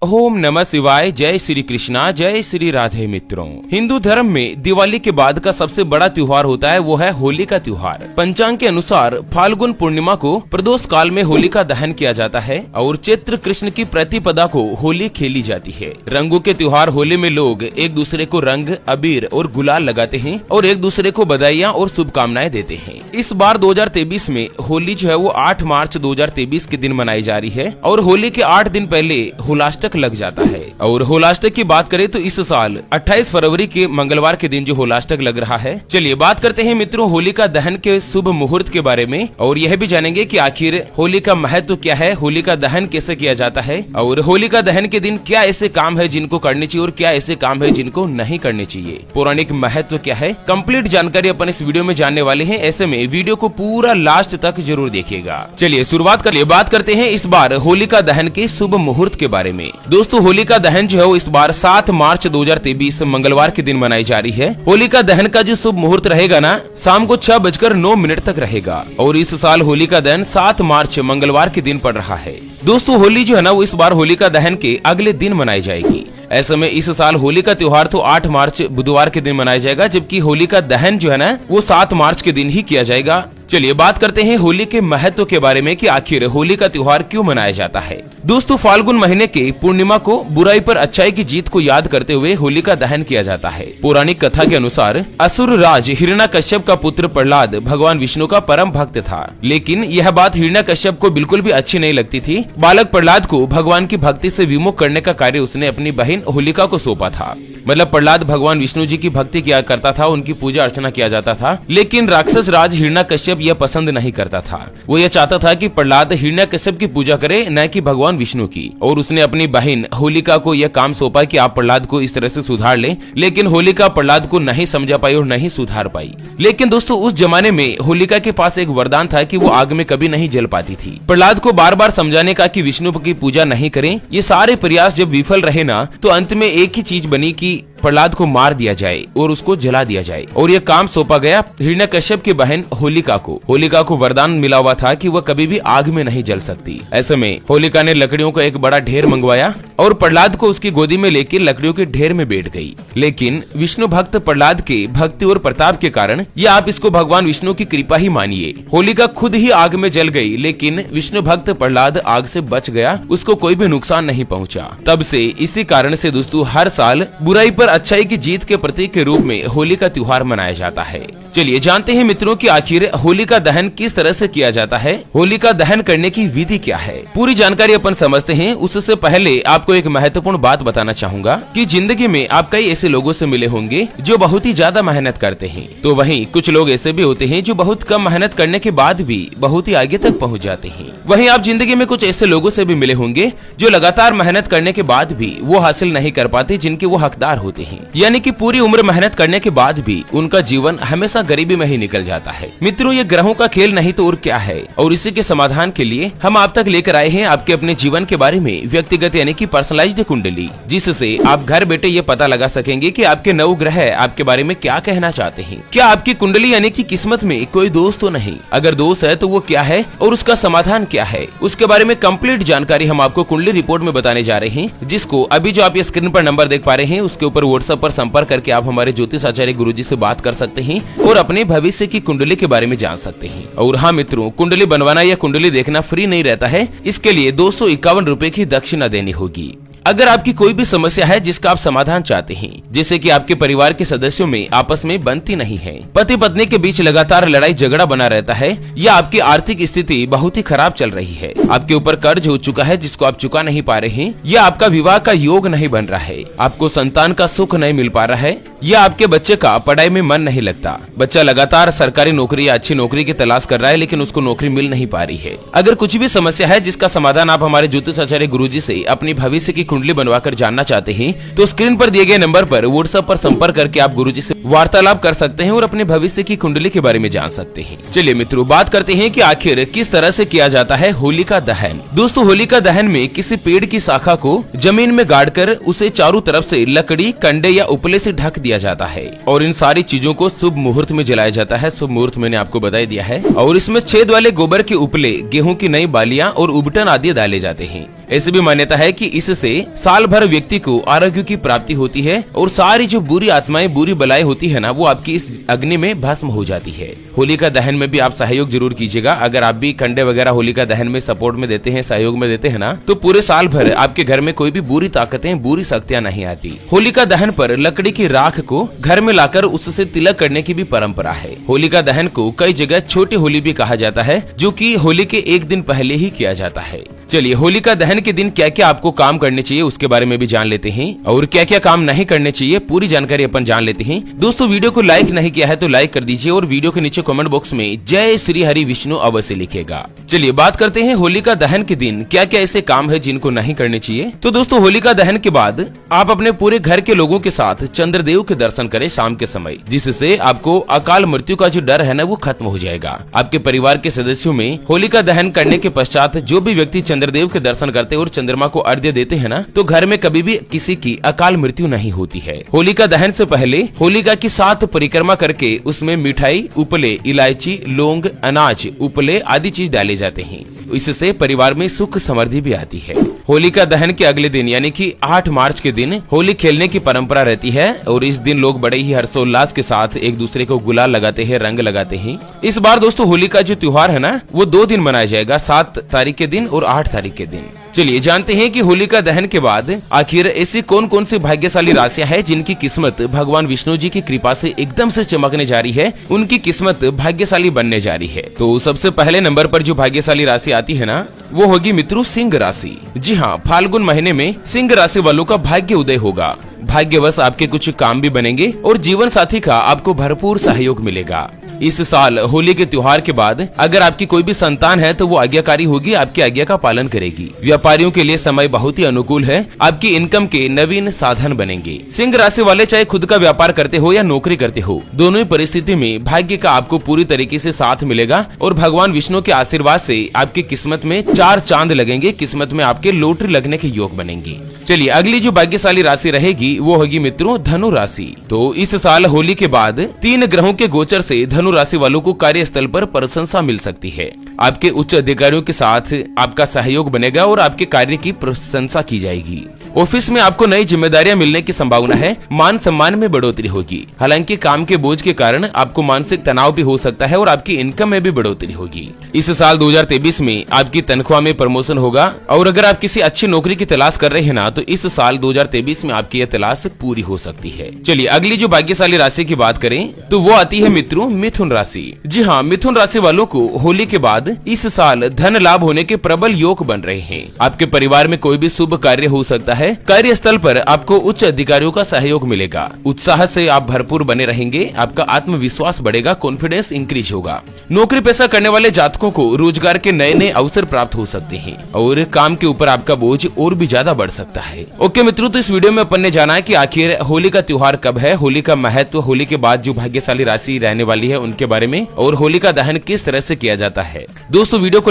ओम नमः शिवाय। जय श्री कृष्णा, जय श्री राधे। मित्रों, हिंदू धर्म में दिवाली के बाद का सबसे बड़ा त्योहार होता है वो है होली का त्योहार। पंचांग के अनुसार फाल्गुन पूर्णिमा को प्रदोष काल में होली का दहन किया जाता है और चैत्र कृष्ण की प्रतिपदा को होली खेली जाती है। रंगों के त्योहार होली में लोग एक दूसरे को रंग, अबीर और गुलाल लगाते हैं और एक दूसरे को बधाइयाँ और शुभकामनाएं देते हैं। इस बार 2023 में होली जो है वो 8 मार्च 2023 के दिन मनाई जा रही है और होली के 8 दिन पहले होलाष्टक लग जाता है। और होलाष्टक की बात करें तो इस साल 28 फरवरी के मंगलवार के दिन जो होलाष्टक लग रहा है। चलिए बात करते हैं मित्रों होली का दहन के शुभ मुहूर्त के बारे में और यह भी जानेंगे कि आखिर होली का महत्व क्या है, होली का दहन कैसे किया जाता है और होली का दहन के दिन क्या ऐसे काम है जिनको करने चाहिए और क्या ऐसे काम है जिनको नहीं करने चाहिए, पौराणिक महत्व क्या है। कंप्लीट जानकारी अपन इस वीडियो में जानने वाले हैं, ऐसे में वीडियो को पूरा लास्ट तक जरूर देखिएगा। चलिए शुरुआत कर लिए बात करते हैं इस बार होली का दहन के शुभ मुहूर्त के बारे में। दोस्तों होली का दहन जो है वो इस बार 7 मार्च 2023 मंगलवार के दिन मनाई जा रही है। होली का दहन का जो शुभ मुहूर्त रहेगा ना, शाम को 6:09 तक रहेगा और इस साल होली का दहन 7 मार्च मंगलवार के दिन पड़ रहा है। दोस्तों होली जो है ना वो इस बार होली का दहन के अगले दिन मनाई जाएगी। ऐसे में इस साल होली का त्योहार तो 8 मार्च बुधवार के दिन मनाया जाएगा, जबकि होली का दहन जो है ना वो 7 मार्च के दिन ही किया जाएगा। चलिए बात करते हैं होली के महत्व के बारे में कि आखिर होली का त्योहार क्यों मनाया जाता है। दोस्तों फाल्गुन महीने के पूर्णिमा को बुराई पर अच्छाई की जीत को याद करते हुए होली का दहन किया जाता है। पौराणिक कथा के अनुसार असुर राज हिरण्यकश्यप का पुत्र प्रहलाद भगवान विष्णु का परम भक्त था, लेकिन यह बात हिरण्यकश्यप को बिल्कुल भी अच्छी नहीं लगती थी। बालक प्रहलाद को भगवान की भक्ति से विमुख करने का कार्य उसने अपनी बहन होलिका को सौंपा था। मतलब प्रहलाद भगवान विष्णु जी की भक्ति किया करता था, उनकी पूजा अर्चना किया जाता था, लेकिन राक्षस राज हिरण्यकश्यप यह पसंद नहीं करता था। वो यह चाहता था कि प्रहलाद हिरण्यकश्यप की पूजा करे, न कि भगवान विष्णु की। और उसने अपनी बहन होलिका को यह काम सौंपा कि आप प्रहलाद को इस तरह से सुधार ले, लेकिन होलिका प्रहलाद को नहीं समझा पाई और नहीं सुधार पाई। लेकिन दोस्तों उस जमाने में होलिका के पास एक वरदान था कि वो आग में कभी नहीं जल पाती थी। प्रहलाद को बार बार समझाने का कि विष्णु की पूजा नहीं करें, ये सारे प्रयास जब विफल रहे ना, तो अंत में एक ही चीज बनी कि प्रहलाद को मार दिया जाए और उसको जला दिया जाए। और यह काम सौंपा गया हिरण्यकश्यप की बहन होलिका को। होलिका को वरदान मिला हुआ था कि वह कभी भी आग में नहीं जल सकती। ऐसे में होलिका ने लकड़ियों का एक बड़ा ढेर मंगवाया और प्रहलाद को उसकी गोदी में लेकर लकड़ियों के ढेर में बैठ गई। लेकिन विष्णु भक्त प्रहलाद के भक्ति और प्रताप के कारण, या आप इसको भगवान विष्णु की कृपा ही मानिए, होलिका खुद ही आग में जल गई, लेकिन विष्णु भक्त प्रहलाद आग से बच गया, उसको कोई भी नुकसान नहीं पहुंचा। तब से इसी कारण से दोस्तों हर साल बुराई पर अच्छाई की जीत के प्रतीक के रूप में होली का त्योहार मनाया जाता है। चलिए जानते हैं मित्रों कि आखिर होली का दहन किस तरह से किया जाता है, होली का दहन करने की विधि क्या है, पूरी जानकारी अपन समझते हैं। उससे पहले आपको एक महत्वपूर्ण बात बताना चाहूंगा कि जिंदगी में आप कई ऐसे लोगों से मिले होंगे जो बहुत ही ज्यादा मेहनत करते हैं, तो वहीं कुछ लोग ऐसे भी होते हैं जो बहुत कम मेहनत करने के बाद भी बहुत ही आगे तक पहुँच जाते हैं। वहीं आप जिंदगी में कुछ ऐसे लोगों से भी मिले होंगे जो लगातार मेहनत करने के बाद भी वो हासिल नहीं कर पाते जिनके वो हकदार होते हैं, यानी कि पूरी उम्र मेहनत करने के बाद भी उनका जीवन हमेशा गरीबी में ही निकल जाता है। मित्रों ये ग्रहों का खेल नहीं तो और क्या है, और इसी के समाधान के लिए हम आप तक लेकर आए हैं आपके अपने जीवन के बारे में व्यक्तिगत यानी कि पर्सनलाइज्ड कुंडली, जिससे आप घर बैठे ये पता लगा सकेंगे कि आपके नवग्रह आपके बारे में क्या कहना चाहते हैं। क्या आपकी कुंडली यानी कि किस्मत में कोई दोष तो नहीं, अगर दोष है तो वो क्या है और उसका समाधान क्या है, उसके बारे में कंप्लीट जानकारी हम आपको कुंडली रिपोर्ट में बताने जा रहे हैं, जिसको अभी जो आप ये स्क्रीन पर नंबर देख पा रहे हैं उसके ऊपर व्हाट्सएप पर संपर्क करके आप हमारे ज्योतिष आचार्य गुरुजी से बात कर सकते हैं और अपने भविष्य की कुंडली के बारे में जान सकते हैं। और हाँ मित्रों, कुंडली बनवाना या कुंडली देखना फ्री नहीं रहता है, इसके लिए 251 रुपए की दक्षिणा देनी होगी। अगर आपकी कोई भी समस्या है जिसका आप समाधान चाहते हैं, जैसे कि आपके परिवार के सदस्यों में आपस में बनती नहीं है, पति पत्नी के बीच लगातार लड़ाई झगड़ा बना रहता है, या आपकी आर्थिक स्थिति बहुत ही खराब चल रही है, आपके ऊपर कर्ज हो चुका है जिसको आप चुका नहीं पा रहे हैं, या आपका विवाह का योग नहीं बन रहा है, आपको संतान का सुख नहीं मिल पा रहा है, या आपके बच्चे का पढ़ाई में मन नहीं लगता, बच्चा लगातार सरकारी नौकरी या अच्छी नौकरी की तलाश कर रहा है लेकिन उसको नौकरी मिल नहीं पा रही है। अगर कुछ भी समस्या है जिसका समाधान आप हमारे ज्योतिष आचार्य गुरुजी से अपनी भविष्य की कुंडली बनवाकर जानना चाहते हैं, तो स्क्रीन पर दिए गए नंबर पर व्हाट्सएप पर संपर्क करके आप गुरुजी से वार्तालाप कर सकते हैं और अपने भविष्य की कुंडली के बारे में जान सकते हैं। चलिए मित्रों, बात करते हैं कि आखिर किस तरह से किया जाता है होलिका दहन। दोस्तों, होलिका दहन में किसी पेड़ की शाखा को जमीन में गाड़कर उसे चारों तरफ से लकड़ी, कंडे या उपले से ढक दिया जाता है और इन सारी चीजों को शुभ मुहूर्त में जलाया जाता है। शुभ मुहूर्त मैंने आपको बता दिया है। और इसमें छेद वाले गोबर के उपले, गेहूं की नई बालियां और उबटन आदि डाले जाते हैं। ऐसी भी मान्यता है कि इससे साल भर व्यक्ति को आरोग्य की प्राप्ति होती है और सारी जो बुरी आत्माएं, बुरी बलाएं होती है ना, वो आपकी इस अग्नि में भस्म हो जाती है। होलिका दहन में भी आप सहयोग जरूर कीजिएगा। अगर आप भी कंडे वगैरह होलिका दहन में सपोर्ट में देते हैं, सहयोग में देते हैं ना, तो पूरे साल भर आपके घर में कोई भी बुरी ताकतें, बुरी शक्तियां नहीं आती। होलिका दहन पर लकड़ी की राख को घर में लाकर उससे तिलक करने की भी परंपरा है। होलिका दहन को कई जगह छोटी होली भी कहा जाता है, जो कि होली के एक दिन पहले ही किया जाता है। चलिए, होलिका दहन के दिन क्या क्या आपको काम करने चाहिए उसके बारे में भी जान लेते हैं और क्या क्या काम नहीं करने चाहिए, पूरी जानकारी अपन जान लेते हैं। दोस्तों, वीडियो को लाइक नहीं किया है तो लाइक कर दीजिए और वीडियो के नीचे कमेंट बॉक्स में जय श्री हरि विष्णु अवश्य लिखेगा। चलिए बात करते हैं होलिका दहन के दिन क्या क्या ऐसे काम है जिनको नहीं करने चाहिए। तो दोस्तों, होलिका दहन के बाद आप अपने पूरे घर के लोगों के साथ चंद्रदेव के दर्शन करें शाम के समय, जिससे आपको अकाल मृत्यु का जो डर है ना, वो खत्म हो जाएगा। आपके परिवार के सदस्यों में होलिका दहन करने के पश्चात जो भी व्यक्ति चंद्रदेव के दर्शन करते और चंद्रमा को अर्घ्य देते हैं ना, तो घर में कभी भी किसी की अकाल मृत्यु नहीं होती है। होलिका दहन से पहले होलिका की 7 परिक्रमा करके उसमें मिठाई, उपले, इलायची, लौंग, अनाज, उपले आदि चीज डाले जाते हैं। इससे परिवार में सुख समृद्धि भी आती है। होलिका दहन के अगले दिन यानी कि 8 मार्च के दिन होली खेलने की परंपरा रहती है और इस दिन लोग बड़े ही हर्षोल्लास के साथ एक दूसरे को गुलाल लगाते हैं, रंग लगाते हैं। इस बार दोस्तों, होली का जो त्योहार है ना, वो 2 दिन मनाया जाएगा, 7 तारीख के दिन और 8 तारीख के दिन। चलिए जानते हैं कि होलिका दहन के बाद आखिर ऐसी कौन कौन सी भाग्यशाली राशियां हैं जिनकी किस्मत भगवान विष्णु जी की कृपा से एकदम से चमकने जा रही है, उनकी किस्मत भाग्यशाली बनने जा रही है। तो सबसे पहले नंबर पर जो भाग्यशाली राशि आती है ना, वो होगी मित्रों सिंह राशि। जी हाँ, फाल्गुन महीने में सिंह राशि वालों का भाग्य उदय होगा। भाग्यवश आपके कुछ काम भी बनेंगे और जीवन साथी का आपको भरपूर सहयोग मिलेगा। इस साल होली के त्योहार के बाद अगर आपकी कोई भी संतान है तो वो आज्ञाकारी होगी, आपकी आज्ञा का पालन करेगी। व्यापारियों के लिए समय बहुत ही अनुकूल है, आपकी इनकम के नवीन साधन बनेंगे। सिंह राशि वाले चाहे खुद का व्यापार करते हो या नौकरी करते हो, दोनों ही परिस्थिति में भाग्य का आपको पूरी तरीके से साथ मिलेगा और भगवान विष्णु के आशीर्वाद से आपकी किस्मत में 4 चांद लगेंगे, किस्मत में आपके लॉटरी लगने के योग बनेंगे। चलिए अगली जो भाग्यशाली राशि रहेगी वो होगी मित्रों धनु राशि। तो इस साल होली के बाद 3 ग्रहों के गोचर से धनु राशि वालों को कार्यस्थल पर प्रशंसा मिल सकती है। आपके उच्च अधिकारियों के साथ आपका सहयोग बनेगा और आपके कार्य की प्रशंसा की जाएगी। ऑफिस में आपको नई जिम्मेदारियां मिलने की संभावना है, मान सम्मान में बढ़ोतरी होगी। हालांकि काम के बोझ के कारण आपको मानसिक तनाव भी हो सकता है और आपकी इनकम में भी बढ़ोतरी होगी। इस साल 2023 में आपकी तनख्वाह में प्रमोशन होगा और अगर आप किसी अच्छी नौकरी की तलाश कर रहे हैं ना, तो इस साल 2023 में आपकी यह तलाश पूरी हो सकती है। चलिए अगली जो भाग्यशाली राशि की बात करें तो वो आती है मित्रों मिथुन राशि। जी हाँ, मिथुन राशि वालों को होली के बाद इस साल धन लाभ होने के प्रबल योग बन रहे हैं। आपके परिवार में कोई भी शुभ कार्य हो सकता है। कार्यस्थल पर आपको उच्च अधिकारियों का सहयोग मिलेगा। उत्साह से आप भरपूर बने रहेंगे, आपका आत्मविश्वास बढ़ेगा, कॉन्फिडेंस इंक्रीज होगा। नौकरी पेशा करने वाले जातकों को रोजगार के नए नए अवसर प्राप्त हो सकते हैं और काम के ऊपर आपका बोझ और भी ज्यादा बढ़ सकता है। ओके मित्रों, तो इस वीडियो में अपन ने जाना है कि आखिर होली का त्योहार कब है, होली का महत्व, होली के बाद जो भाग्यशाली राशि रहने वाली है उनके बारे में और होली का दहन किस तरह से किया जाता है। दोस्तों वीडियो को